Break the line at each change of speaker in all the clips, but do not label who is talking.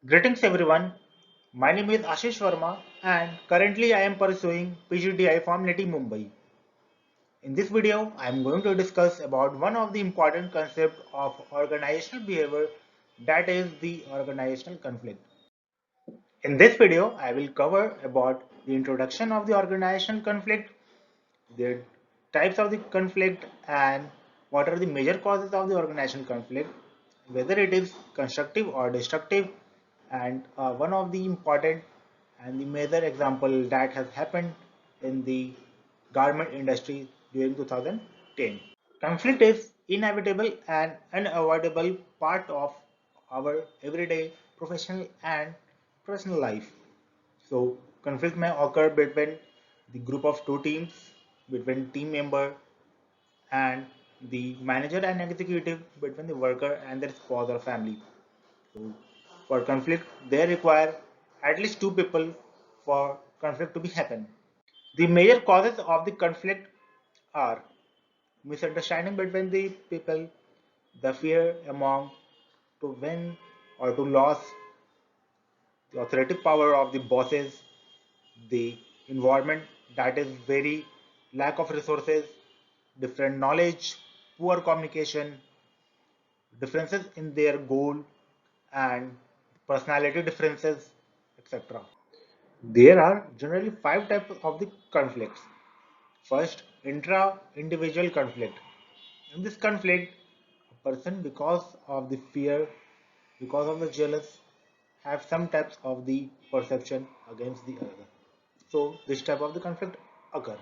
Greetings everyone. My name is Ashish Verma and currently I am pursuing PGDI from NITI Mumbai. In this video, I am going to discuss about one of the important concepts of organizational behavior, that is the organizational conflict. In this video, I will cover about the introduction of the organizational conflict, the types of the conflict, and what are the major causes of the organizational conflict, whether it is constructive or destructive, and one of the important and the major example that has happened in the garment industry during 2010. Conflict is inevitable and unavoidable part of our everyday professional and personal life. So conflict may occur between the group of two teams, between team member and the manager and executive, between the worker and their spouse or family. So for conflict, they require at least two people for conflict to be happen. The major causes of the conflict are misunderstanding between the people, the fear among to win or to lose, the authoritative power of the bosses, the environment that is very lack of resources, different knowledge, poor communication, differences in their goal and personality differences, etc. There are generally five types of the conflicts. First, intra-individual conflict. In this conflict, a person, because of the fear, because of the jealous, have some types of the perception against the other. So this type of the conflict occur.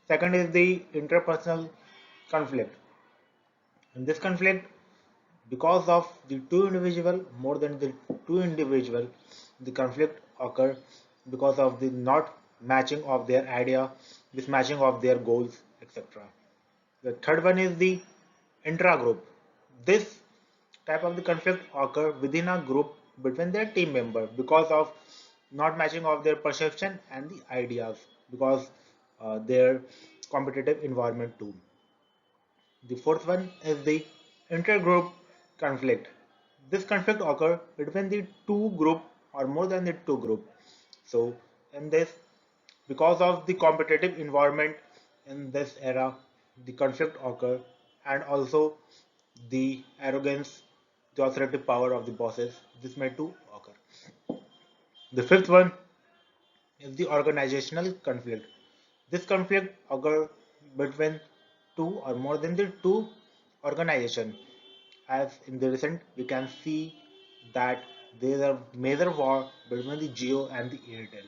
Second is the interpersonal conflict. In this conflict, because of the two individual, more than the two individual, the conflict occur because of the not matching of their idea, mismatching of their goals, etc. The third one is the intra-group. This type of the conflict occur within a group between their team member because of not matching of their perception and the ideas, because their competitive environment too. The fourth one is the intergroup conflict. This conflict occur between the two group or more than the two group. So in this, because of the competitive environment in this era, the conflict occur, and also the arrogance, the authoritative power of the bosses, this may too occur. The fifth one is the organizational conflict. This conflict occur between two or more than the two organization. As in the recent, we can see that there is a major war between the Jio and the Airtel.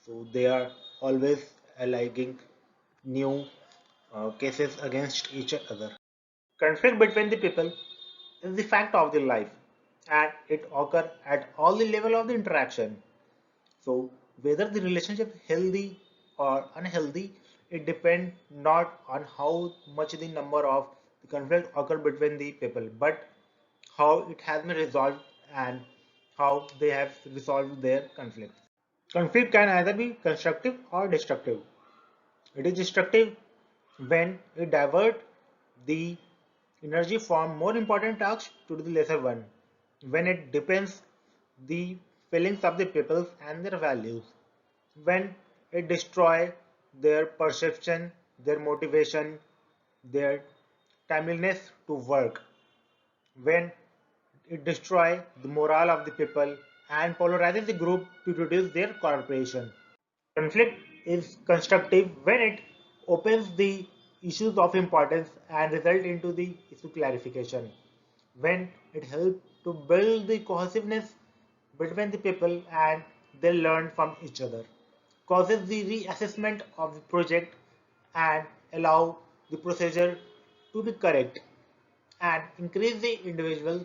So they are always alleging new cases against each other. Conflict between the people is the fact of the life, and it occur at all the level of the interaction. So whether the relationship healthy or unhealthy, it depends not on how much the number of the conflict occur between the people, but how it has been resolved and how they have resolved their conflict. Conflict can either be constructive or destructive. It is destructive when it divert the energy from more important tasks to the lesser one, when it depends the feelings of the people and their values, when it destroy their perception, their motivation, their timeliness to work, when it destroy the morale of the people and polarizes the group to reduce their cooperation. Conflict is constructive when it opens the issues of importance and result into the issue clarification. When it helps to build the cohesiveness between the people and they learn from each other. Causes the reassessment of the project and allow the procedure to be correct and increase the individual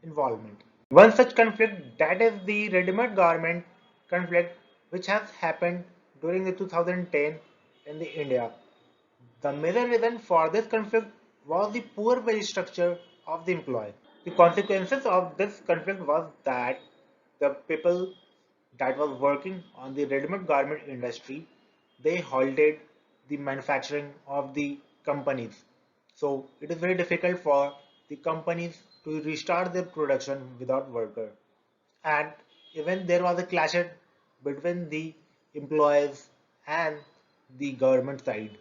involvement. One such conflict, that is the ready-made garment conflict, which has happened during the 2010 in the India. The major reason for this conflict was the poor wage structure of the employee. The consequences of this conflict was that the people that was working on the ready-made garment industry, they halted the manufacturing of the companies. So it is very difficult for the companies to restart their production without worker. and even there was a clash between the employees and the government side.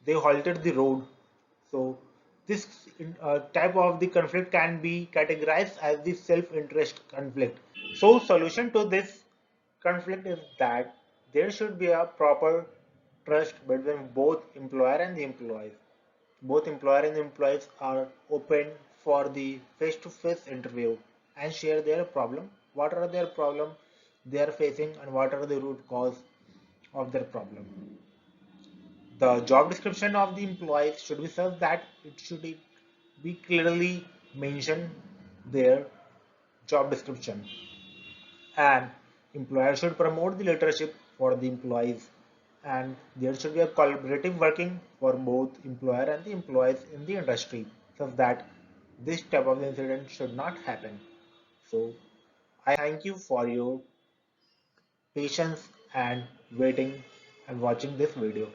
They halted the road. So this type of the conflict can be categorized as the self-interest conflict. So solution to this conflict is that there should be a proper trust between both employer and the employees. Both employer and employees are open for the face-to-face interview and share their problem, what are their problem they are facing and what are the root cause of their problem. The job description of the employees should be such that it should be clearly mentioned their job description, and employer should promote the leadership for the employees, and there should be a collaborative working for both employer and the employees in the industry so that this type of incident should not happen. So I thank you for your patience and waiting and watching this video.